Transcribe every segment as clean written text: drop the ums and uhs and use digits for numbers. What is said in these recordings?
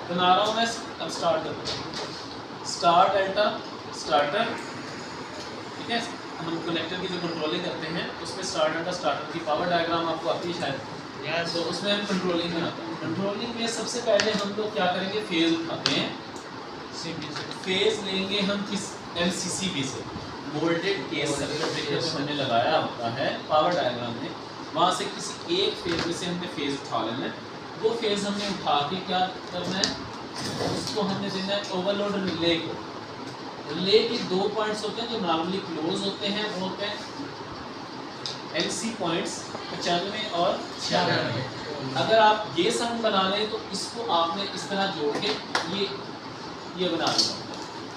बना रहा हूँ मैं। अब स्टार्ट करते हैं, स्टार्ट डेल्टा स्टार्टर, ठीक है। हम कनेक्टर की जो कंट्रोलिंग करते हैं उसमें स्टार्ट डेल्टा स्टार्टर की पावर डायग्राम आपको आती है शायद, तो उसमें हम कंट्रोलिंग में आता है। कंट्रोलिंग में सबसे पहले हम लोग क्या करेंगे, फेज उठाते हैं, फेज लेंगे हम किस एमसीसीबी से, वोल्टेज केस सर्किट ब्रेकर जो हमने लगाया होता है पावर डायग्राम में, वहाँ से किसी एक फेज में से हमने फेज उठा लेना है। वो फेज हमने उठा के क्या करना है, उसको हमने देना है ओवरलोड रिले को। रिले के 2 पॉइंट्स होते हैं जो नॉर्मली क्लोज होते हैं, वो होते हैं एलसी पॉइंट्स 95 और 96। अगर आप ये सम बना लें तो इसको आपने इस तरह जोड़ के ये बना लेना।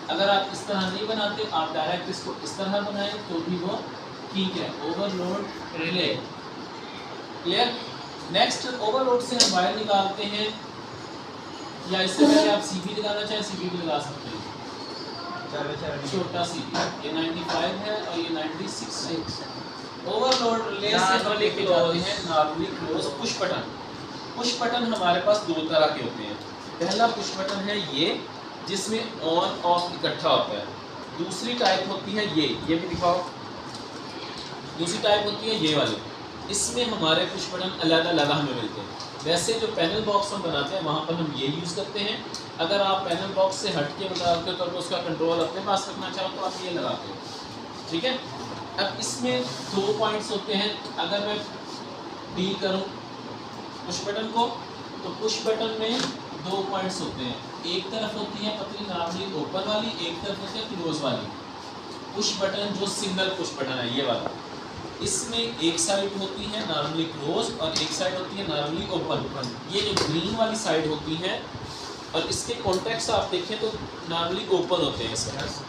अगर आप इस तरह नहीं बनाते, आप डायरेक्ट इसको इस तरह बनाएं तो भी वो ठीक है। Overload relay clear. Next overload से हम वायर निकालते हैं, या इससे पहले आप सीबी लगाना चाहें सीबी भी लगा सकते हैं, छोटा सीबी। ये 95 है और ये 96 है। ओवरलोड रिले से हम लेके जाते हैं normally close push button. Push button हमारे पास दो तरह के होते हैं। पहला पुश बटन है ये, जिसमें ऑन ऑफ इकट्ठा होता है। दूसरी टाइप होती है ये भी दिखाओ। दूसरी टाइप होती है ये वाली, इसमें हमारे पुश बटन अलग अलग हमें मिलते हैं। वैसे जो पैनल बॉक्स हम बनाते हैं वहाँ पर हम ये यूज़ करते हैं। अगर आप पैनल बॉक्स से हट के बनाते हो तो उसका कंट्रोल अपने पास रखना चाहो तो आप ये लगाते हो, ठीक है। अब इसमें 2 पॉइंट्स होते हैं। अगर मैं डी करूँ पुश बटन को, तो पुश बटन में 2 पॉइंट्स होते हैं। एक तरफ होती है पतली नॉर्मली ओपन वाली, एक तरफ होती है क्लोज वाली। पुश बटन जो सिंगल पुश बटन है ये वाला, इसमें एक साइड होती है नॉर्मली क्लोज और एक साइड होती है नॉर्मली ओपन। ये जो ग्रीन वाली साइड होती है और इसके कॉन्टैक्ट्स आप देखें तो नॉर्मली ओपन होते हैं इसमें,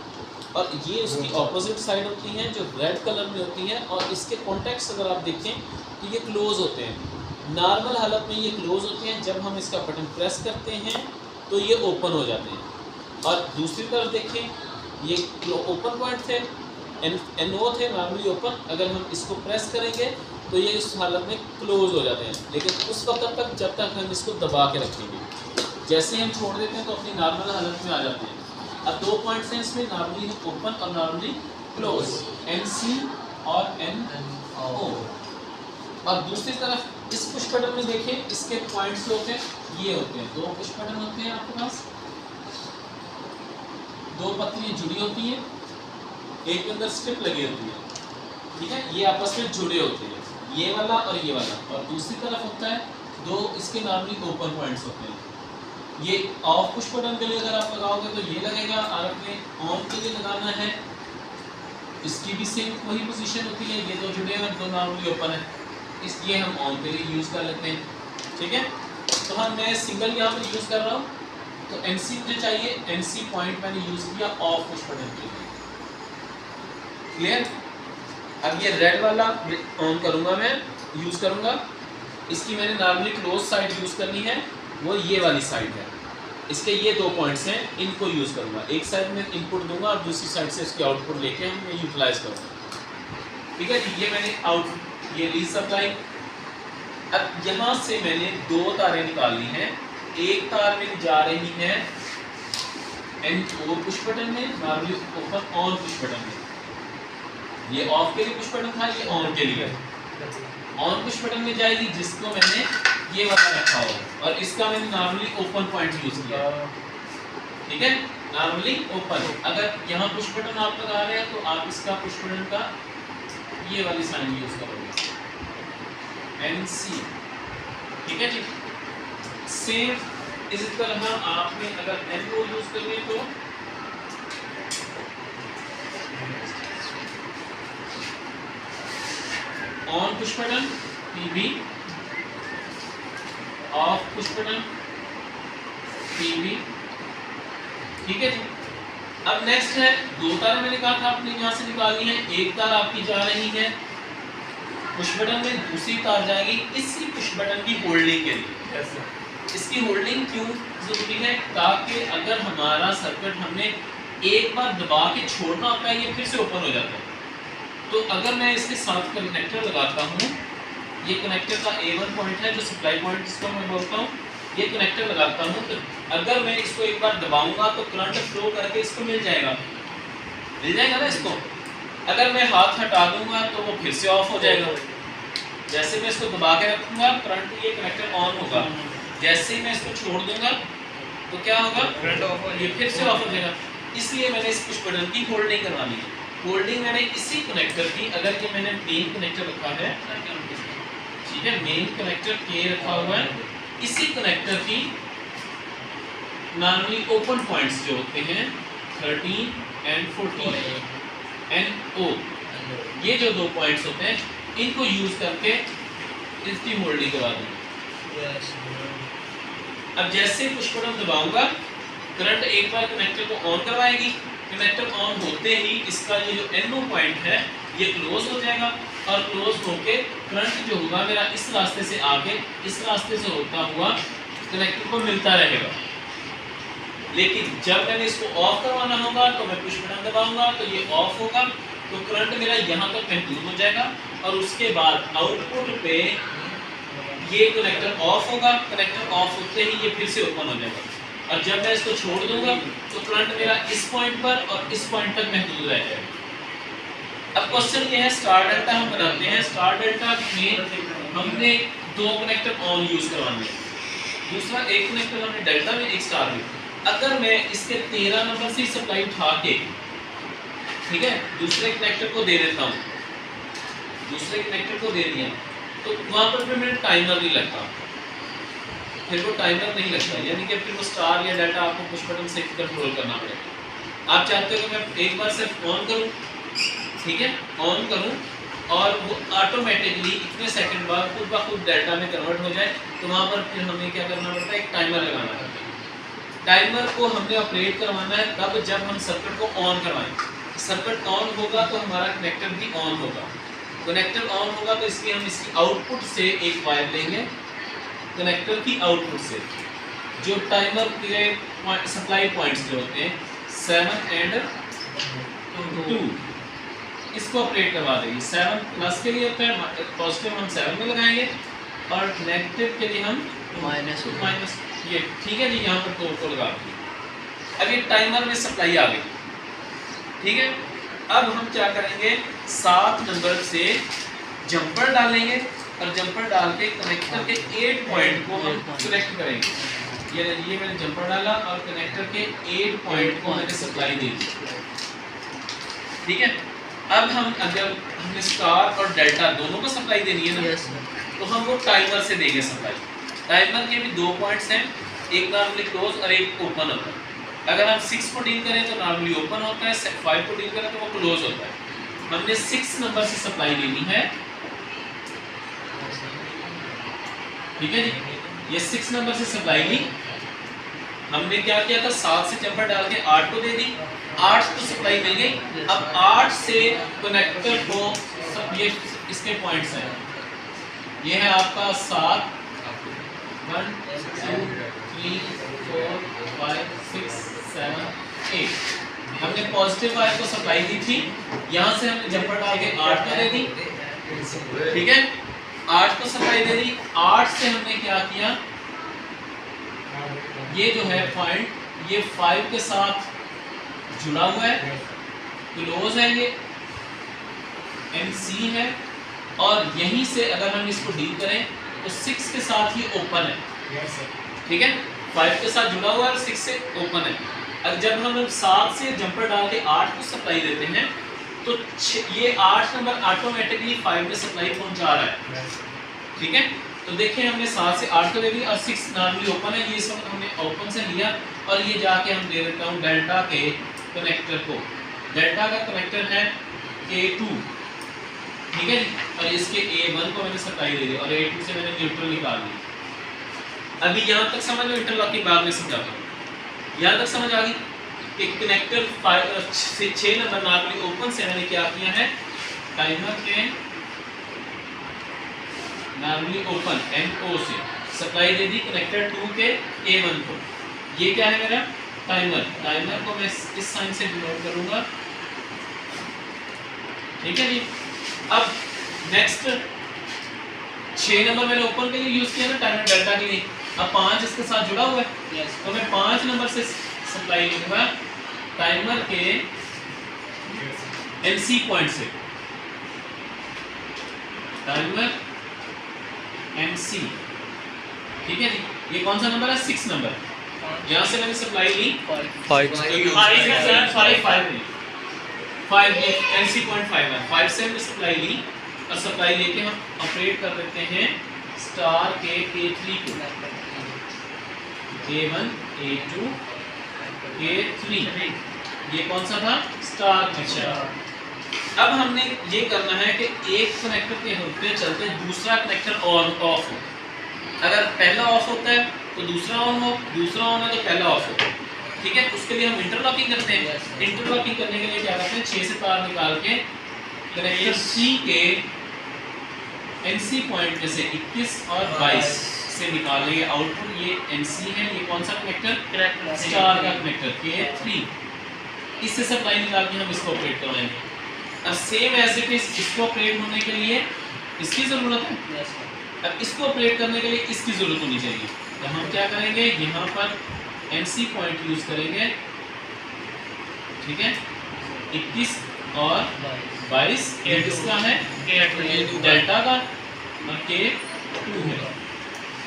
और ये उसकी ऑपोजिट साइड होती हैं जो रेड कलर में होती हैं, और इसके कॉन्टैक्ट्स अगर आप देखें तो ये क्लोज होते हैं। नॉर्मल हालत में ये क्लोज होते हैं, जब हम इसका बटन प्रेस करते हैं तो ये ओपन हो जाते हैं। और दूसरी तरफ देखें ये ओपन पॉइंट थे, एनओ थे नॉर्मली ओपन, अगर हम इसको प्रेस करेंगे तो ये इस हालत में क्लोज हो जाते हैं। लेकिन उस वक्त तक जब तक हम इसको दबा के रखेंगे, जैसे हम छोड़ देते हैं तो अपनी नॉर्मल हालत में आ जाते हैं। अब 2 पॉइंट्स हैं इसमें, नॉर्मली ओपन और नॉर्मली क्लोज, एनसी और एनओ। और दूसरी तरफ इस पुश बटन में देखें, इसके पॉइंट्स जो होते हैं ये होते हैं, 2 पुश बटन होते हैं आपके पास, 2 पत्तियां जुड़ी होती हैं, एक के अंदर स्ट्रिप लगी होती है, ठीक है। ये आपस में जुड़े होते हैं, ये वाला और ये वाला। और दूसरी तरफ होता है 2 इसके नॉर्मली ओपन पॉइंट्स होते हैं। ये ऑफ पुश बटन के लिए अगर आप लगाओगे तो ये लगेगा, और अपने ऑन के लिए लगाना है इसकी भी सेम वही पोजीशन होती है। ये 2 जुड़े हैं और 2 नॉर्मली ओपन है, इसलिए हम ऑन के लिए यूज़ कर लेते हैं, ठीक है। तो हम मैं सिंगल यहाँ पर यूज़ कर रहा हूँ, तो एनसी मुझे चाहिए, एनसी पॉइंट मैंने यूज़ किया ऑफ पुश बटन के लिए, क्लियर। अब ये रेड वाला ऑन करूँगा, मैं यूज़ करूँगा, इसकी मैंने नॉर्मली क्लोज साइड यूज़ करनी है, वो ये वाली साइड है। इसके ये 2 पॉइंट्स हैं, इनको यूज़ करूँगा। एक साइड में इनपुट दूंगा और दूसरी साइड से इसके आउटपुट लेके हम यूटिलाइज करूँगा, ठीक है। ये मैंने ये ली सप्लाई। अब यहाँ से मैंने 2 तारें निकालनी हैं। एक तार मेरी जा रही है एनओ पुश बटन में, normally open on push button में। ये ऑफ के लिए पुश बटन था, ये ऑन के लिए ऑन पुश बटन में जाएगी, जिसको मैंने ये वाला रखा होगा, और इसका मैंने नॉर्मली ओपन पॉइंट यूज किया, ठीक है, नॉर्मली ओपन। अगर यहाँ पुश बटन आप लगा रहे हैं तो आप इसका पुश बटन का ये वाली साइन यूज करोगे, एनसी, ठीक है जी। सेम इसी तरह आपने अगर एनओ यूज करनी है तो on push button PB, off push button PB, ठीक है जी। अब नेक्स्ट है 2 तार मैंने कहा था आपने यहाँ से निकालनी है। एक तार आपकी जा रही है पुश बटन में, दूसरी तार जाएगी इसी पुश बटन की होल्डिंग के लिए। इसकी होल्डिंग क्यों जरूरी है? ताकि अगर हमारा सर्किट हमने एक बार दबा के छोड़ना होता है, ये फिर से ओपन हो जाता है। तो अगर मैं इसके साथ कनेक्टर लगाता हूँ, ये कनेक्टर का A1 पॉइंट है जो सप्लाई पॉइंट जिसको मैं बोलता हूँ, ये कनेक्टर लगाता हूँ तो अगर मैं इसको एक बार दबाऊंगा तो करंट फ्लो करके इसको मिल जाएगा ना इसको। अगर मैं हाथ हटा दूंगा तो वो फिर से ऑफ हो जाएगा। जैसे मैं इसको दबा के रखूंगा करंट ये कनेक्टर ऑन होगा, जैसे ही मैं इसको छोड़ दूंगा तो क्या होगा, करंट ऑफ हो, ये फिर से ऑफ हो जाएगा। इसलिए मैंने इस पुश बटन की होल्डिंग करवानी है। होल्डिंग मैंने इसी कनेक्टर की, अगर ये मैंने मेन कनेक्टर रखा है, ठीक है, मेन कनेक्टर के रखा हुआ है, इसी कनेक्टर की नॉर्मली ओपन पॉइंट्स जो होते हैं 13 एंड 14 NO, ये जो दो पॉइंट्स होते हैं इनको यूज करके इसकी होल्डिंग करवा दूंगा। अब जैसे पुश बटन दबाऊंगा करंट एक बार कनेक्टर को ऑन करवाएगी, कनेक्टर ऑन होते ही इसका ये जो NO पॉइंट है ये क्लोज हो जाएगा और क्लोज होके करंट जो होगा मेरा इस रास्ते से आके इस रास्ते से होता हुआ कनेक्टर को मिलता रहेगा। लेकिन जब मैंने इसको ऑफ करवाना होगा तो मैं पुश बटन दबाऊंगा तो ये ऑफ होगा, तो करंट मेरा यहाँ तक महदूद हो जाएगा और उसके बाद आउटपुट पे ये कनेक्टर ऑफ होगा। कनेक्टर ऑफ होते ही ये फिर से ओपन हो जाएगा और जब मैं इसको छोड़ दूंगा तो करंट मेरा इस पॉइंट पर और इस पॉइंट तक महदूद रह जाएगा। अब क्वेश्चन ये है, स्टार डेल्टा हम बनाते हैं, स्टार डेल्टा में हमने दो कनेक्टर ऑन यूज करवाने हैं, दूसरा एक कनेक्टर हमने डेल्टा में एक स्टार में। अगर मैं इसके 13 नंबर से सप्लाई उठा के, ठीक है, दूसरे कनेक्टर को दे देता हूँ, दूसरे कनेक्टर को दे दिया तो वहां पर फिर मेरा टाइमर नहीं लगता, फिर वो टाइमर नहीं लगता, यानी कि फिर वो स्टार या डेल्टा आपको पुश बटन से कंट्रोल करना पड़ेगा। आप चाहते हो कि मैं एक बार सिर्फ ऑन करूं, ठीक है, ऑन करूं और वो ऑटोमेटिकली इतने सेकंड बाद खुद ब खुद डेल्टा में कन्वर्ट हो जाए, तो वहां पर फिर हमें क्या करना पड़ता है, एक टाइमर लगाना पड़ता है। टाइमर को हमने ऑपरेट करवाना है तब जब हम सर्किट को ऑन करवाएं। सर्किट ऑन होगा तो हमारा कनेक्टर भी ऑन होगा, कनेक्टर ऑन होगा तो इसलिए हम इसकी आउटपुट से एक वायर लेंगे, कनेक्टर की आउटपुट से जो टाइमर के सप्लाई पॉइंट्स जो होते हैं 7 एंड 2 इसको ऑपरेट करवा देंगे। 7 प्लस के लिए होता है, पॉजिटिव हम 7 में लगाएंगे और नेगेटिव के लिए हम माइनस, ये ठीक है जी, यहाँ पर 2 को लगा दिए। अब ये टाइमर में सप्लाई आ गई, ठीक है। अब हम क्या करेंगे, 7 नंबर से जंपर डालेंगे और जंपर डाल के कनेक्टर के 8 पॉइंट को हम कनेक्ट करेंगे। ये मैंने जंपर डाला और कनेक्टर के 8 पॉइंट को मैंने सप्लाई दे दी, ठीक है। अब हम अगर हमने स्टार और डेल्टा दोनों को सप्लाई देनी है ना, तो हम वो टाइमर से देंगे सप्लाई। टाइमर के भी 2 पॉइंट्स हैं, एक नॉर्मली क्लोज और एक ओपन होता है। अगर हम 6 को डील करें तो नॉर्मली ओपन होता है, 5 को डील करें तो वो क्लोज होता है। हमने 6 नंबर से सप्लाई लेनी है, ठीक है जी, ये 6 नंबर से सप्लाई ली। हमने क्या किया था, 7 से जंपर डाल के 8 को दे दी, 8 को सप्लाई मिल गई। अब 8 से कनेक्टर को सब ये इसके पॉइंट्स हैं, ये है आपका 7, 1 2 3 4 5 6 7 8। हमने पॉजिटिव वायर को सप्लाई दी थी, यहाँ से हमने जंपर डाल के 8 को दे दी, ठीक है, 8 को सप्लाई दे दी। 8 से हमने क्या किया, ये जो है पॉइंट ये 5 के साथ जुड़ा हुआ है, क्लोज है, ये MC है और यहीं से अगर हम इसको डील करें तो 6 के साथ ही ओपन है, ठीक है, 5 के साथ जुड़ा हुआ है और 6 से ओपन है। अब जब हम 7 से जंपर डाल के 8 को सप्लाई देते हैं तो ये 8 नंबर ऑटोमेटिकली 5 में सप्लाई पहुंचा रहा है, ठीक है। तो देखिए हमने 7 से 8 को दे दी और 6 नॉर्मली ओपन है, ये इस वक्त हमने ओपन से लिया और ये जाके हम दे देता हूँ डेल्टा के कनेक्टर को। डेल्टा का कनेक्टर है A2, ठीक है जी, और इसके A1 को मैंने सप्लाई दे दी और A2 से मैंने न्यूट्रल निकाल ली। अभी यहाँ तक समझ लो, इंटरलॉकिंग बाद में समझाता हूँ। यहाँ तक समझ आ गई कि कनेक्टर 6 नंबर नॉर्मली ओपन से मैंने क्या किया है, टाइमर के नॉर्मली ओपन NO से सप्लाई दे दी कनेक्टर 2 के A1 को। ये क्या है मेरा टाइमर, टाइमर को मैं इस साइन से डिनोट करूंगा, ठीक है जी। अब नेक्स्ट 6 नंबर मैंने ओपन के लिए यूज किया ना टाइमर डेल्टा के लिए, अब 5 इसके साथ जुड़ा हुआ है, तो मैं 5 नंबर से सप्लाई लूंगा टाइमर के एनसी पॉइंट से, टाइमर एनसी, ठीक है जी। ये कौन सा नंबर है? 6 नंबर। यहाँ से मैंने सप्लाई ली 5 एनसी पॉइंट 5 है, 5 से हमने सप्लाई ली और सप्लाई लेके हम ऑपरेट कर देते हैं स्टार के K3 को, A1 A2 A3, ये कौन सा था? Star connection. अब हमने ये करना है कि एक कनेक्टर के होते चलते दूसरा कनेक्टर ऑन ऑफ हो। अगर पहला ऑफ होता है तो दूसरा ऑन हो, दूसरा ऑन है तो पहला ऑफ हो, ठीक है। उसके लिए हम इंटरलॉकिंग करते हैं। इंटरलॉकिंग करने के लिए क्या करते हैं? 6 से तार निकाल के कनेक्टर C के NC पॉइंट में से 21 और 22 से निकालेंगे आउटपुट। ये NC है, ये कौन सा कनेक्टर? स्टार का कनेक्टर K3। इससे सप्लाई निकाल के हम इसको ऑपरेट करवाएंगे। अब सेम एज इट इज इसको ऑपरेट होने के लिए इसकी ज़रूरत है, अब इसको ऑपरेट करने के लिए इसकी ज़रूरत होनी चाहिए। तो हम क्या करेंगे? यहाँ पर NC पॉइंट यूज़ करेंगे, ठीक है। 21 और 22 ये किसका है? डेल्टा का, और K2 है,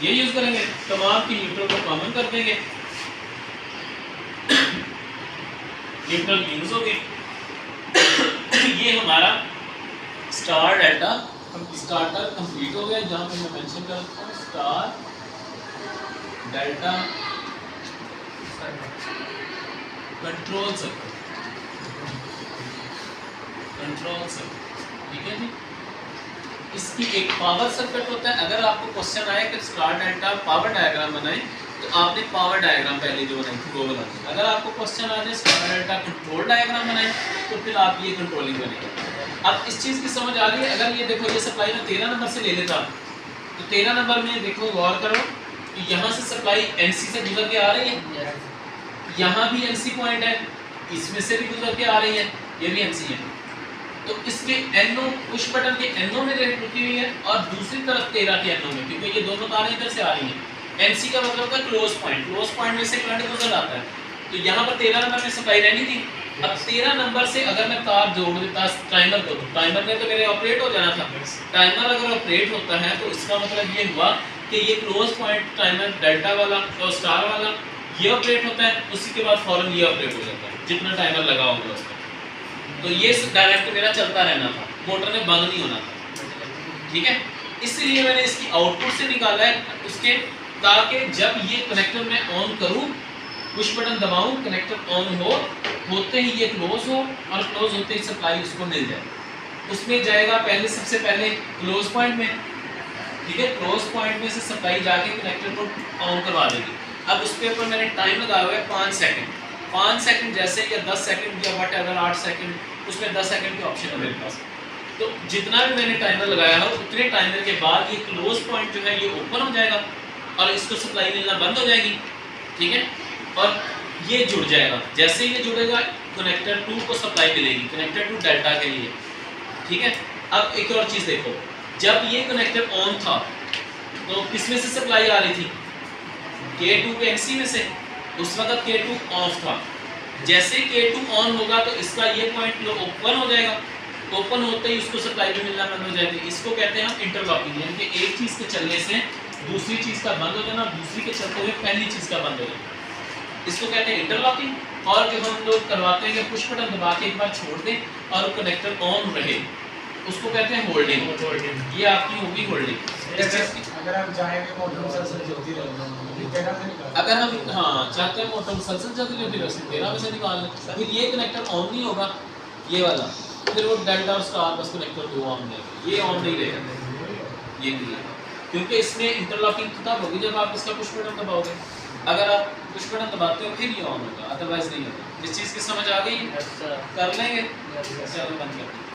ये यूज़ करेंगे। तमाम की न्यूट्रल को कॉमन कर देंगे, न्यूट्रल यूज़ हो गई। ये हमारा स्टार डेल्टा स्टार्टर कंप्लीट हो गया। जहाँ पे मैं मेंशन करता हूँ स्टार डेल्टा कंट्रोल सर्किट, ठीक है जी। इसकी एक पावर सर्किट होता है। अगर आपको क्वेश्चन आए कि स्टार डेल्टा पावर डायग्राम बनाए तो आपने पावर डायग्राम पहले जो बनाई थी वो बना दी। अगर आपको क्वेश्चन आ जाए स्टार डेल्टा कंट्रोल डायग्राम बनाए तो फिर आप ये कंट्रोलिंग बनेगा। अब इस चीज़ की समझ आ गई। अगर ये देखो, ये सप्लाई में 13 नंबर से ले लेता तो 13 नंबर में देखो, गौर करो कि यहाँ से सप्लाई NC से गुजर के आ रही है, यहाँ भी NC पॉइंट है, इसमें से भी गुजर के आ रही है, ये भी NC है। तो इसके NO पुश बटन के NO में रुकी हुई है और दूसरी तरफ 13 के NO में, क्योंकि ये दोनों तारें इधर से आ रही हैं। NC का मतलब होता है क्लोज पॉइंट में से करंट गुजर आता है। तो यहाँ पर 13 नंबर में सप्लाई रहनी थी। अब 13 नंबर से अगर मैं तार जोड़ देता टाइमर को, तो टाइमर में तो मेरे ऑपरेट हो जाना था। टाइमर अगर ऑपरेट होता है तो इसका मतलब ये हुआ कि ये क्लोज पॉइंट टाइमर डेल्टा वाला और स्टार वाला ये ऑपरेट होता है, उसी के बाद फौरन ये ऑपरेट हो जाता है जितना टाइमर लगा होगा उसका। तो ये डायरेक्ट मेरा चलता रहना था, मोटर में बंद नहीं होना था, ठीक है। इसलिए मैंने इसकी आउटपुट से निकाला है उसके, ताकि जब ये कनेक्टर मैं ऑन करूं, पुश बटन दबाऊं, कनेक्टर ऑन होते ही ये क्लोज हो और क्लोज होते ही सप्लाई उसको मिल जाए। उसमें जाएगा पहले, सबसे पहले क्लोज पॉइंट में, ठीक है। क्लोज पॉइंट में से सप्लाई जाके कनेक्टर को ऑन करवा देगी। अब उस पे ऊपर मैंने टाइम लगाया हुआ है 5 सेकंड। 5 सेकंड जैसे या 10 सेकंड या वट एवर 8 सेकंड, उसमें 10 सेकंड के ऑप्शन है मेरे पास। तो जितना भी मैंने टाइमर लगाया है उतने टाइमर के बाद ये क्लोज पॉइंट जो है ये ओपन हो जाएगा और इसको सप्लाई मिलना बंद हो जाएगी, ठीक है। और ये जुड़ जाएगा। जैसे ये जुड़ेगा कनेक्टर 2 को सप्लाई मिलेगी, कनेक्टर 2 डेल्टा के लिए, ठीक है। अब एक और चीज़ देखो, जब ये कनेक्टर ऑन था तो किसमें से सप्लाई आ रही थी? K2 के NC में से। उस वक्त K2 ऑफ था। जैसे K2 ऑन होगा तो इसका ये पॉइंट ओपन हो जाएगा, ओपन होते ही उसको सप्लाई भी मिलना बंद हो जाएगी। इसको कहते हैं हम इंटरलॉकिंग, यानी कि एक चीज़ के चलने से दूसरी चीज़ का बंद हो जाना, दूसरी के चलते हुए पहली चीज़ का बंद हो जाना, इसको कहते हैं इंटरलॉकिंग। और जो हम लोग करवाते हैं कि पुश बटन दबा के एक बार छोड़ दें और कनेक्टर ऑन रहे, उसको कहते हैं होल्डिंग। ये आपकी होगी होल्डिंग। अगर आप चाहेंगे मोटर मुसलसल चलती रहे, अगर हम चाहते हैं मोटर मुसलसल चलती रहती है 13 में से निकाल लें, फिर ये कनेक्टर ऑन नहीं होगा ये वाला, फिर वो डेल्टा और स्टार बस कनेक्टर 2 ऑन रहेगा, ये ऑन नहीं रहेगा, ये नहीं है। क्योंकि इसमें इंटरलॉकिंग तब होगी जब आप इसका पुश बटन दबाओगे। अगर आप पुश बटन दबाते हो फिर ये ऑन होगा, अदरवाइज नहीं होगा। इस चीज़ की समझ आ गई? कर लेंगे, चलो बंद कर।